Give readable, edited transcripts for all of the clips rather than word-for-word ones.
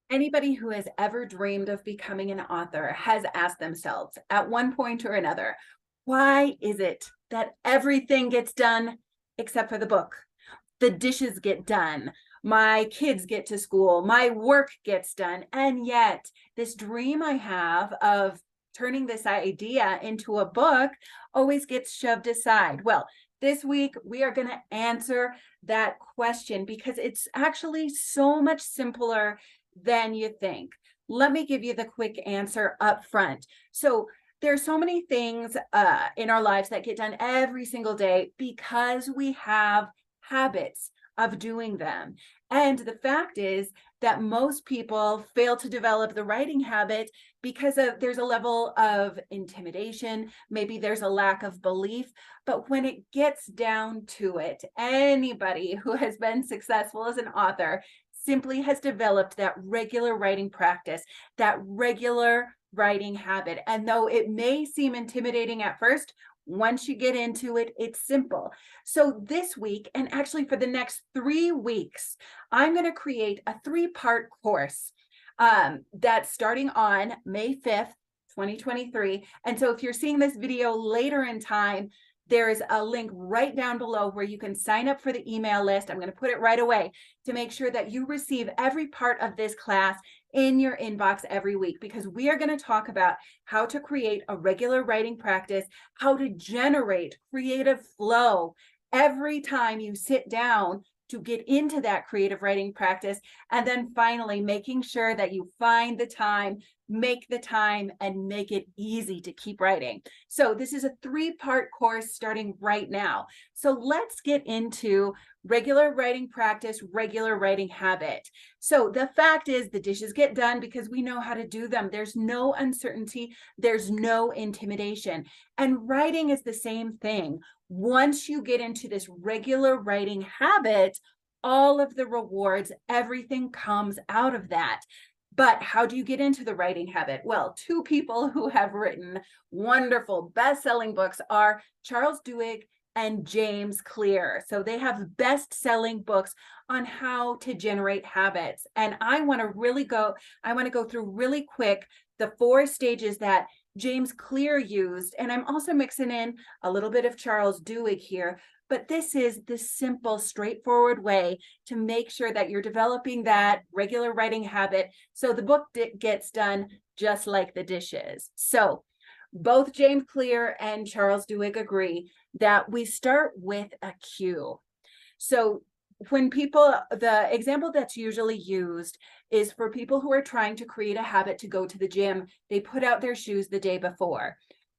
Anybody who has ever dreamed of becoming an author has asked themselves at one point or another, why is it that everything gets done except for the book? The dishes get done, my kids get to school, my work gets done. And yet, this dream I have of turning this idea into a book always gets shoved aside. Well, this week we are going to answer that question because it's actually so much simpler than you think. Let me give you the quick answer up front. So, there's so many things in our lives that get done every single day because we have habits of doing them. And the fact is that most people fail to develop the writing habit because there's a level of intimidation, maybe there's a lack of belief. But when it gets down to it, anybody who has been successful as an author simply has developed that regular writing practice, that regular writing habit. And though it may seem intimidating at first, once you get into it, it's simple. So this week, and actually for the next 3 weeks, I'm going to create a 3-part course that's starting on May 5th, 2023. And so if you're seeing this video later in time, there's a link right down below where you can sign up for the email list. I'm going to put it right away to make sure that you receive every part of this class in your inbox every week, because we are going to talk about how to create a regular writing practice, how to generate creative flow every time you sit down to get into that creative writing practice. And then finally, making sure that you find the time, make the time, and make it easy to keep writing. So this is a 3-part course starting right now. So let's get into regular writing practice, regular writing habit. So the fact is the dishes get done because we know how to do them. There's no uncertainty. There's no intimidation. And writing is the same thing. Once you get into this regular writing habit, all of the rewards, everything comes out of that. But how do you get into the writing habit? Well, 2 people who have written wonderful best-selling books are Charles Duhigg and James Clear. So they have best-selling books on how to generate habits. And I want to go through really quick the 4 stages that James Clear used. And I'm also mixing in a little bit of Charles Duhigg here. But this is the simple, straightforward way to make sure that you're developing that regular writing habit so the book gets done just like the dishes. So both James Clear and Charles Duhigg agree that we start with a cue. So when the example that's usually used is for people who are trying to create a habit to go to the gym. They put out their shoes the day before.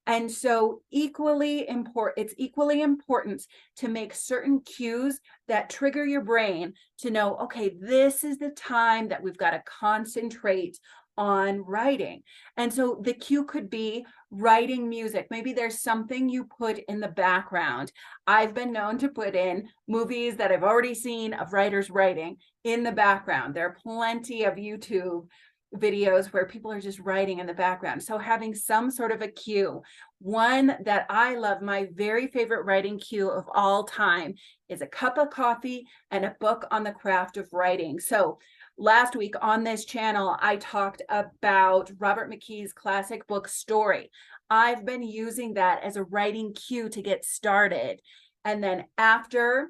And so it's equally important to make certain cues that trigger your brain to know, okay, this is the time that we've got to concentrate on writing. And so the cue could be writing music. Maybe there's something you put in the background. I've been known to put in movies that I've already seen of writers writing in the background. There are plenty of YouTube videos where people are just writing in the background. So having some sort of a cue. One that I love, my very favorite writing cue of all time, is a cup of coffee and a book on the craft of writing. So last week on this channel, I talked about Robert McKee's classic book, Story. I've been using that as a writing cue to get started. And then after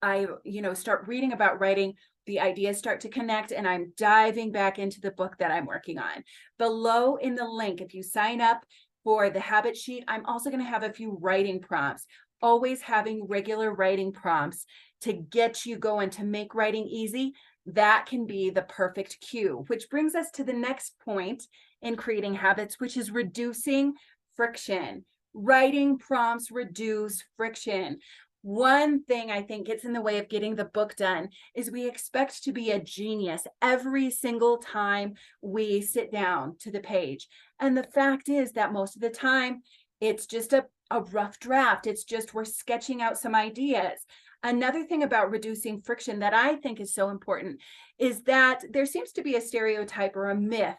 I, start reading about writing, the ideas start to connect and I'm diving back into the book that I'm working on. Below in the link, if you sign up for the habit sheet, I'm also going to have a few writing prompts. Always having regular writing prompts to get you going, to make writing easy. That can be the perfect cue, which brings us to the next point in creating habits, which is reducing friction. Writing prompts reduce friction. One thing I think gets in the way of getting the book done is we expect to be a genius every single time we sit down to the page. And the fact is that most of the time, it's just a rough draft. It's just we're sketching out some ideas. Another thing about reducing friction that I think is so important is that there seems to be a stereotype or a myth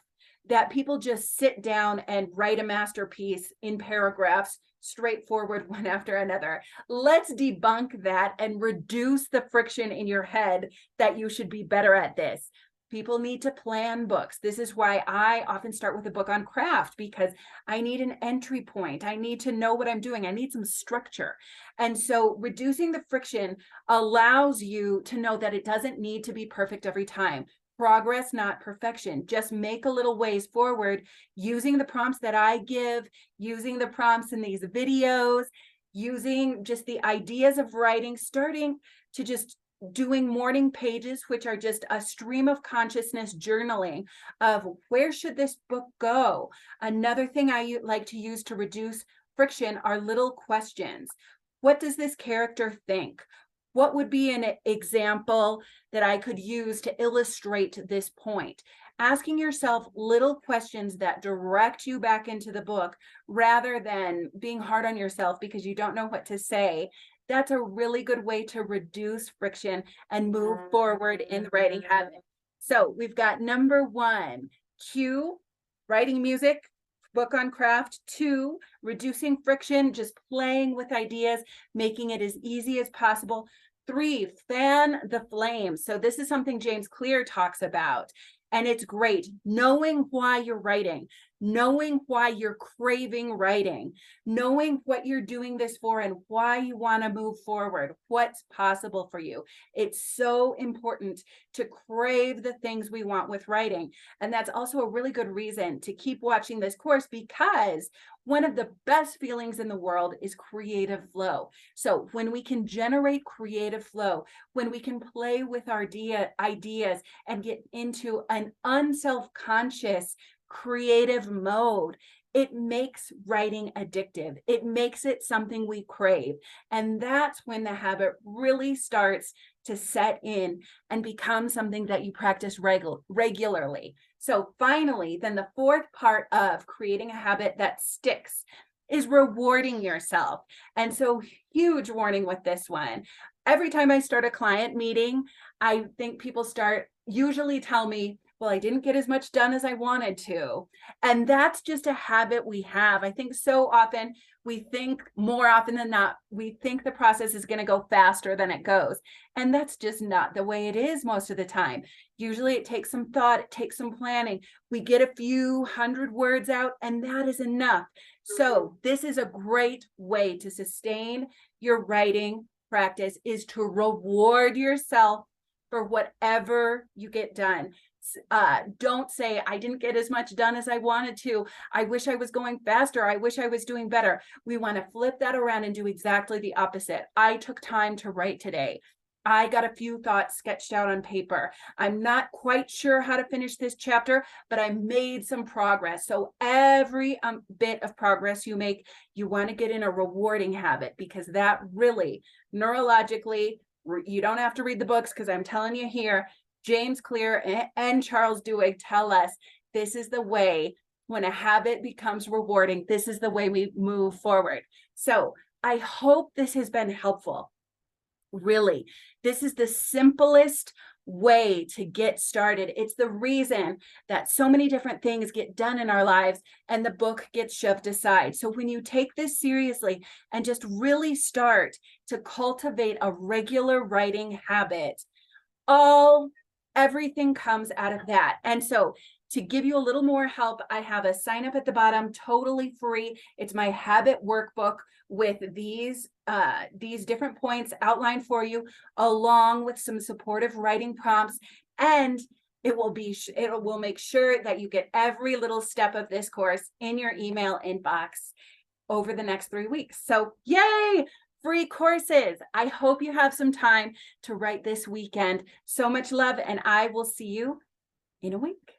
that people just sit down and write a masterpiece in paragraphs, straightforward, one after another. Let's debunk that and reduce the friction in your head that you should be better at this. People need to plan books. This is why I often start with a book on craft, because I need an entry point. I need to know what I'm doing. I need some structure. And so reducing the friction allows you to know that it doesn't need to be perfect every time. Progress, not perfection. Just make a little ways forward using the prompts that I give, using the prompts in these videos, using just the ideas of writing, starting to just doing morning pages, which are just a stream of consciousness journaling of where should this book go. Another thing I like to use to reduce friction are little questions. What does this character think? What would be an example that I could use to illustrate this point? Asking yourself little questions that direct you back into the book rather than being hard on yourself because you don't know what to say. That's a really good way to reduce friction and move forward in the writing habit. So we've got number 1, cue, writing music, book on craft. 2, reducing friction, just playing with ideas, making it as easy as possible. 3, fan the flame. So this is something James Clear talks about. And it's great knowing why you're writing, knowing why you're craving writing, knowing what you're doing this for and why you want to move forward, what's possible for you. It's so important to crave the things we want with writing. And that's also a really good reason to keep watching this course, because one of the best feelings in the world is creative flow. So when we can generate creative flow, when we can play with our ideas and get into an unself-conscious creative mode, it makes writing addictive. It makes it something we crave. And that's when the habit really starts to set in and become something that you practice regularly. So finally, then the 4th part of creating a habit that sticks is rewarding yourself. And so huge warning with this one. Every time I start a client meeting, I think people usually tell me, well, I didn't get as much done as I wanted to. And that's just a habit we have. I think so often more often than not, we think the process is going to go faster than it goes. And that's just not the way it is most of the time. Usually it takes some thought, it takes some planning. We get a few hundred words out, and that is enough. So this is a great way to sustain your writing practice, is to reward yourself for whatever you get done. Don't say, I didn't get as much done as I wanted to. I wish I was going faster. I wish I was doing better. We want to flip that around and do exactly the opposite. I took time to write today. I got a few thoughts sketched out on paper. I'm not quite sure how to finish this chapter, but I made some progress. So every bit of progress you make, you want to get in a rewarding habit, because that really neurologically, you don't have to read the books, because I'm telling you here, James Clear and Charles Duhigg tell us this is the way, when a habit becomes rewarding, this is the way we move forward. So I hope this has been helpful. Really, this is the simplest way to get started. It's the reason that so many different things get done in our lives and the book gets shoved aside. So when you take this seriously and just really start to cultivate a regular writing habit, everything comes out of that. And so to give you a little more help, I have a sign up at the bottom, totally free. It's my habit workbook with these different points outlined for you, along with some supportive writing prompts. And it will make sure that you get every little step of this course in your email inbox over the next 3 weeks. So yay! Free courses. I hope you have some time to write this weekend. So much love, and I will see you in a week.